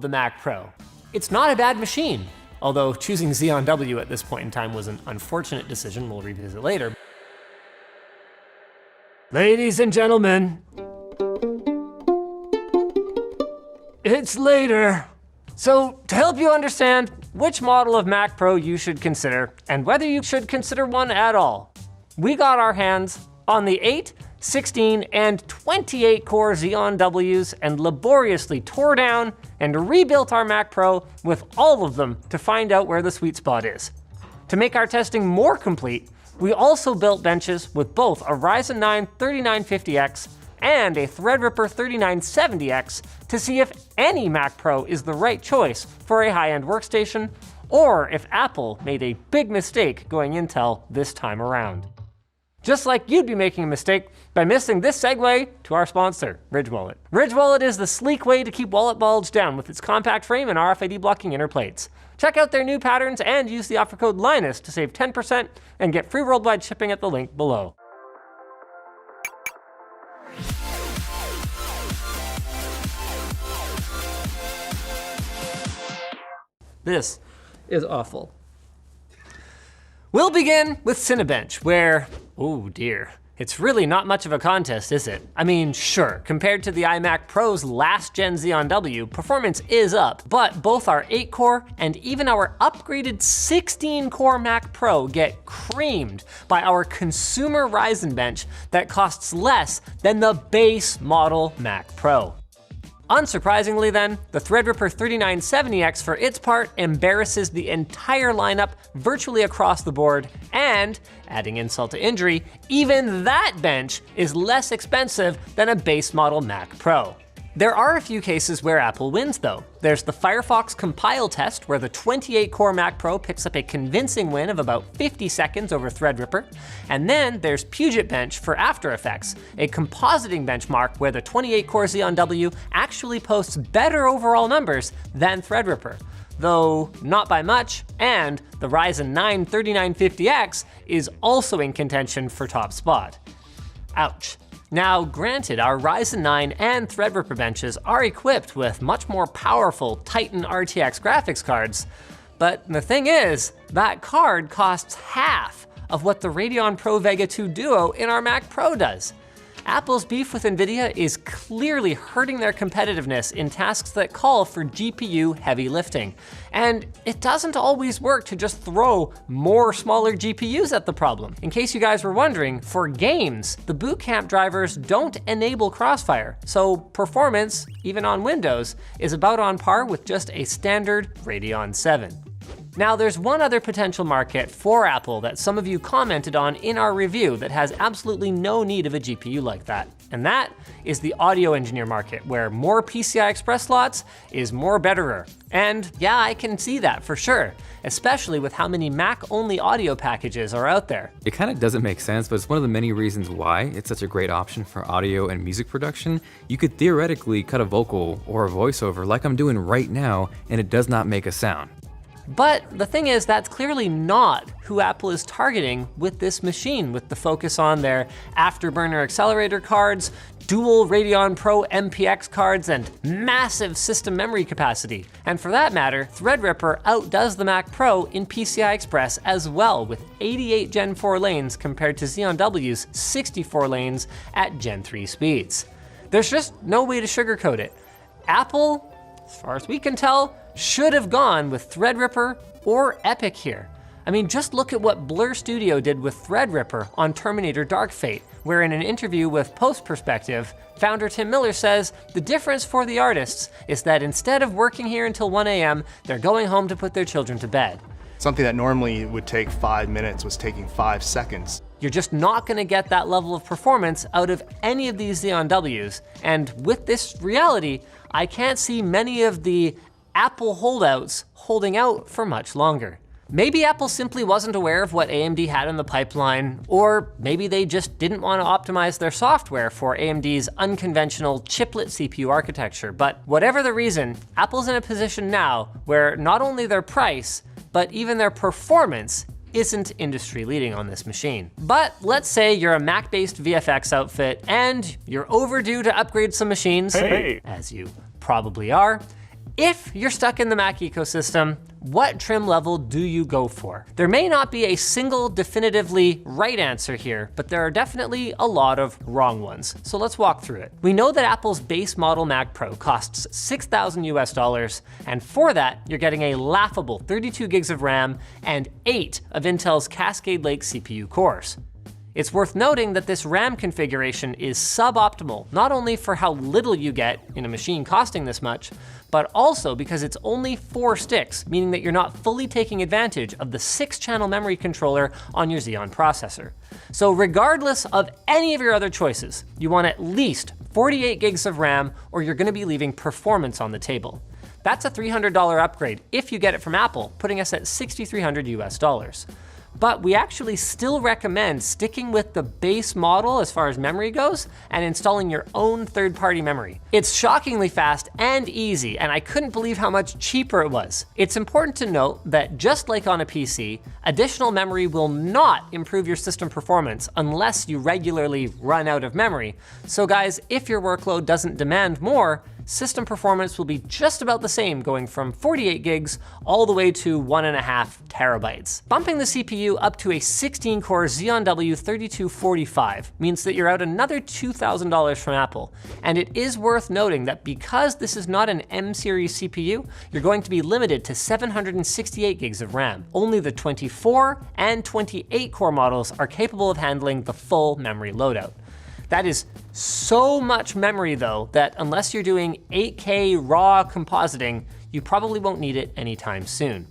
the Mac Pro. It's not a bad machine, although choosing Xeon W at this point in time was an unfortunate decision we'll revisit later. Ladies and gentlemen, it's later. So to help you understand which model of Mac Pro you should consider and whether you should consider one at all, we got our hands on the 8, 16, and 28 core Xeon Ws and laboriously tore down and rebuilt our Mac Pro with all of them to find out where the sweet spot is. To make our testing more complete, we also built benches with both a Ryzen 9 3950X and a Threadripper 3970X to see if any Mac Pro is the right choice for a high-end workstation, or if Apple made a big mistake going Intel this time around. Just like you'd be making a mistake by missing this segue to our sponsor, Ridge Wallet. Ridge Wallet is the sleek way to keep wallet bulge down with its compact frame and RFID blocking inner plates. Check out their new patterns and use the offer code Linus to save 10% and get free worldwide shipping at the link below. This is awful. We'll begin with Cinebench, where, oh dear, it's really not much of a contest, is it? I mean, sure, compared to the iMac Pro's last gen Xeon W, performance is up, but both our 8-core and even our upgraded 16-core Mac Pro get creamed by our consumer Ryzen bench that costs less than the base model Mac Pro. Unsurprisingly then, the Threadripper 3970X for its part embarrasses the entire lineup virtually across the board, and, adding insult to injury, even that bench is less expensive than a base model Mac Pro. There are a few cases where Apple wins though. There's the Firefox compile test where the 28-core Mac Pro picks up a convincing win of about 50 seconds over Threadripper. And then there's Puget Bench for After Effects, a compositing benchmark where the 28-core Xeon W actually posts better overall numbers than Threadripper, though not by much, and the Ryzen 9 3950X is also in contention for top spot. Ouch. Now, granted, our Ryzen 9 and Threadripper benches are equipped with much more powerful Titan RTX graphics cards, but the thing is, that card costs half of what the Radeon Pro Vega 2 Duo in our Mac Pro does. Apple's beef with NVIDIA is clearly hurting their competitiveness in tasks that call for GPU heavy lifting. And it doesn't always work to just throw more smaller GPUs at the problem. In case you guys were wondering, for games, the Boot Camp drivers don't enable Crossfire, so performance, even on Windows, is about on par with just a standard Radeon 7. Now, there's one other potential market for Apple that some of you commented on in our review that has absolutely no need of a GPU like that, and that is the audio engineer market, where more PCI Express slots is more betterer. And yeah, I can see that for sure, especially with how many Mac-only audio packages are out there. It kind of doesn't make sense, but it's one of the many reasons why it's such a great option for audio and music production. You could theoretically cut a vocal or a voiceover like I'm doing right now, and it does not make a sound. But the thing is, that's clearly not who Apple is targeting with this machine, with the focus on their Afterburner accelerator cards, dual Radeon Pro MPX cards, and massive system memory capacity. And for that matter, Threadripper outdoes the Mac Pro in PCI Express as well, with 88 Gen 4 lanes compared to Xeon W's 64 lanes at Gen 3 speeds. There's just no way to sugarcoat it. Apple, as far as we can tell, should have gone with Threadripper or Epic here. I mean, just look at what Blur Studio did with Threadripper on Terminator Dark Fate, where in an interview with Post Perspective, founder Tim Miller says the difference for the artists is that instead of working here until 1 a.m., they're going home to put their children to bed. Something that normally would take 5 minutes was taking 5 seconds. You're just not gonna get that level of performance out of any of these Xeon Ws. And with this reality, I can't see many of the Apple holdouts holding out for much longer. Maybe Apple simply wasn't aware of what AMD had in the pipeline, or maybe they just didn't want to optimize their software for AMD's unconventional chiplet CPU architecture. But whatever the reason, Apple's in a position now where not only their price, but even their performance isn't industry leading on this machine. But let's say you're a Mac-based VFX outfit and you're overdue to upgrade some machines, as you probably are, If you're stuck in the Mac ecosystem, what trim level do you go for? There may not be a single definitively right answer here, but there are definitely a lot of wrong ones. So let's walk through it. We know that Apple's base model Mac Pro costs $6,000 US, and for that, you're getting a laughable 32 gigs of RAM and 8 of Intel's Cascade Lake CPU cores. It's worth noting that this RAM configuration is suboptimal, not only for how little you get in a machine costing this much, but also because it's only 4 sticks, meaning that you're not fully taking advantage of the 6-channel memory controller on your Xeon processor. So regardless of any of your other choices, you want at least 48 gigs of RAM, or you're gonna be leaving performance on the table. That's a $300 upgrade if you get it from Apple, putting us at $6,300 US. But we actually still recommend sticking with the base model as far as memory goes and installing your own third-party memory. It's shockingly fast and easy, and I couldn't believe how much cheaper it was. It's important to note that just like on a PC, additional memory will not improve your system performance unless you regularly run out of memory. So guys, if your workload doesn't demand more, system performance will be just about the same, going from 48 gigs all the way to 1.5 terabytes. Bumping the CPU up to a 16-core Xeon W3245 means that you're out another $2,000 from Apple. And it is worth noting that because this is not an M-series CPU, you're going to be limited to 768 gigs of RAM. Only the 24 and 28 core models are capable of handling the full memory loadout. That is so much memory though, that unless you're doing 8K raw compositing, you probably won't need it anytime soon.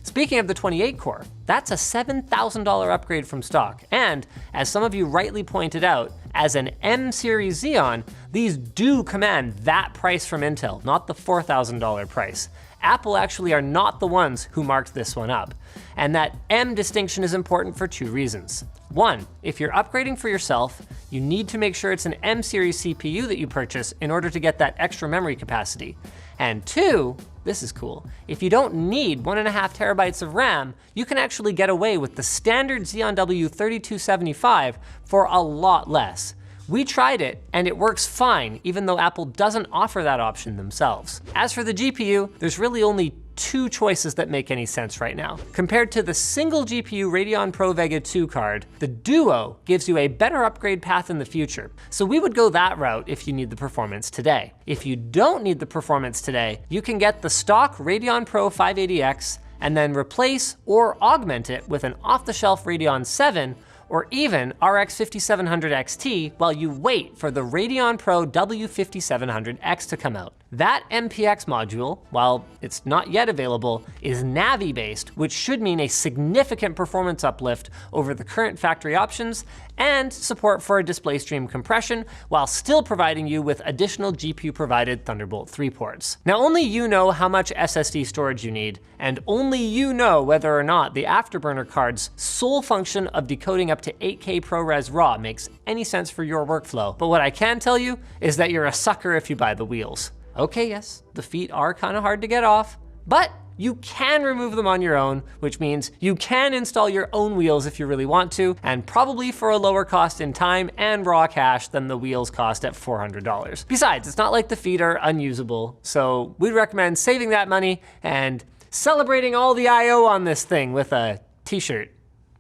Speaking of the 28 core, that's a $7,000 upgrade from stock. And as some of you rightly pointed out, as an M-series Xeon, these do command that price from Intel, not the $4,000 price. Apple actually are not the ones who marked this one up. And that M distinction is important for 2 reasons. 1, if you're upgrading for yourself, you need to make sure it's an M-series CPU that you purchase in order to get that extra memory capacity. And 2, this is cool, if you don't need 1.5 terabytes of RAM, you can actually get away with the standard Xeon W3275 for a lot less. We tried it, and it works fine, even though Apple doesn't offer that option themselves. As for the GPU, there's really only 2 choices that make any sense right now. Compared to the single GPU Radeon Pro Vega 2 card, the Duo gives you a better upgrade path in the future. So we would go that route if you need the performance today. If you don't need the performance today, you can get the stock Radeon Pro 580X and then replace or augment it with an off-the-shelf Radeon 7 or even RX 5700 XT while you wait for the Radeon Pro W5700X to come out. That MPX module, while it's not yet available, is Navi-based, which should mean a significant performance uplift over the current factory options and support for a display stream compression while still providing you with additional GPU-provided Thunderbolt 3 ports. Now, only you know how much SSD storage you need, and only you know whether or not the Afterburner card's sole function of decoding up to 8K ProRes RAW makes any sense for your workflow. But what I can tell you is that you're a sucker if you buy the wheels. Okay, yes, the feet are kind of hard to get off, but you can remove them on your own, which means you can install your own wheels if you really want to, and probably for a lower cost in time and raw cash than the wheels cost at $400. Besides, it's not like the feet are unusable, so we'd recommend saving that money and celebrating all the I/O on this thing with a t-shirt.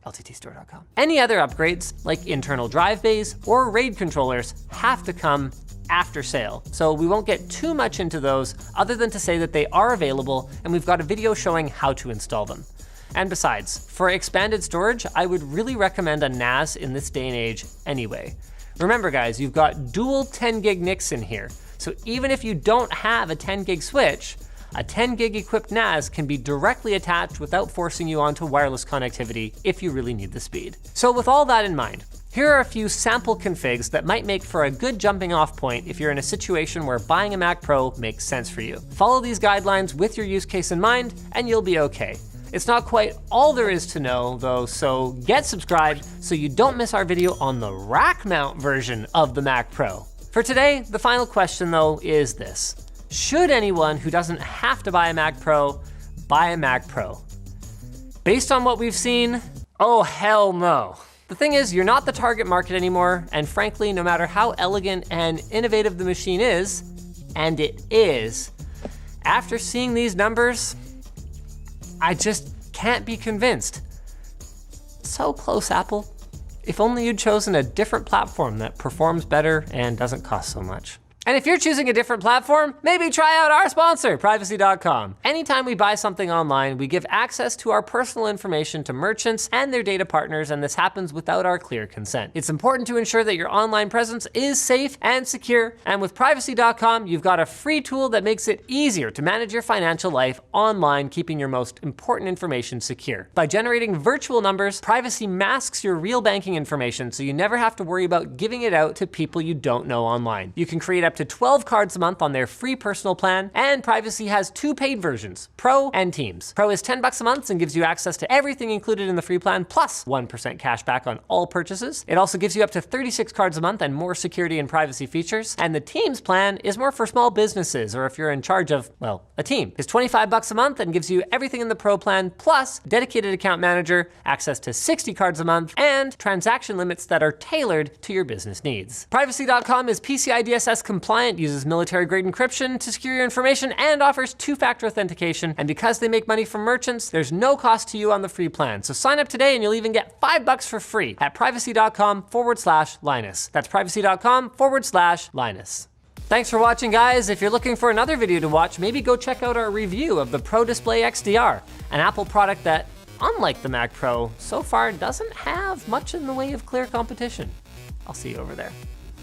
LTTstore.com. Any other upgrades, like internal drive bays or RAID controllers, have to come after sale. So we won't get too much into those other than to say that they are available and we've got a video showing how to install them. And besides, for expanded storage, I would really recommend a NAS in this day and age anyway. Remember guys, you've got dual 10 gig NICs in here. So even if you don't have a 10 gig switch, a 10 gig equipped NAS can be directly attached without forcing you onto wireless connectivity if you really need the speed. So with all that in mind, here are a few sample configs that might make for a good jumping off point if you're in a situation where buying a Mac Pro makes sense for you. Follow these guidelines with your use case in mind and you'll be okay. It's not quite all there is to know though, so get subscribed so you don't miss our video on the rack mount version of the Mac Pro. For today, the final question though is this. Should anyone who doesn't have to buy a Mac Pro buy a Mac Pro? Based on what we've seen, oh hell no. The thing is, you're not the target market anymore, and frankly, no matter how elegant and innovative the machine is, and it is, after seeing these numbers, I just can't be convinced. So close, Apple. If only you'd chosen a different platform that performs better and doesn't cost so much. And if you're choosing a different platform, maybe try out our sponsor, Privacy.com. Anytime we buy something online, we give access to our personal information to merchants and their data partners, and this happens without our clear consent. It's important to ensure that your online presence is safe and secure, and with Privacy.com, you've got a free tool that makes it easier to manage your financial life online, keeping your most important information secure. By generating virtual numbers, Privacy masks your real banking information, so you never have to worry about giving it out to people you don't know online. You can create up to 12 cards a month on their free personal plan, and Privacy has 2 paid versions, Pro and Teams. Pro is $10 a month and gives you access to everything included in the free plan, plus 1% cash back on all purchases. It also gives you up to 36 cards a month and more security and privacy features. And the Teams plan is more for small businesses, or if you're in charge of, well, a team. It's $25 a month and gives you everything in the Pro plan, plus dedicated account manager, access to 60 cards a month, and transaction limits that are tailored to your business needs. Privacy.com is PCI DSS compliant, uses military-grade encryption to secure your information, and offers 2-factor authentication. And because they make money from merchants, there's no cost to you on the free plan. So sign up today and you'll even get $5 for free at privacy.com/Linus. That's privacy.com/Linus. Thanks for watching, guys. If you're looking for another video to watch, maybe go check out our review of the Pro Display XDR, an Apple product that, unlike the Mac Pro, so far doesn't have much in the way of clear competition. I'll see you over there.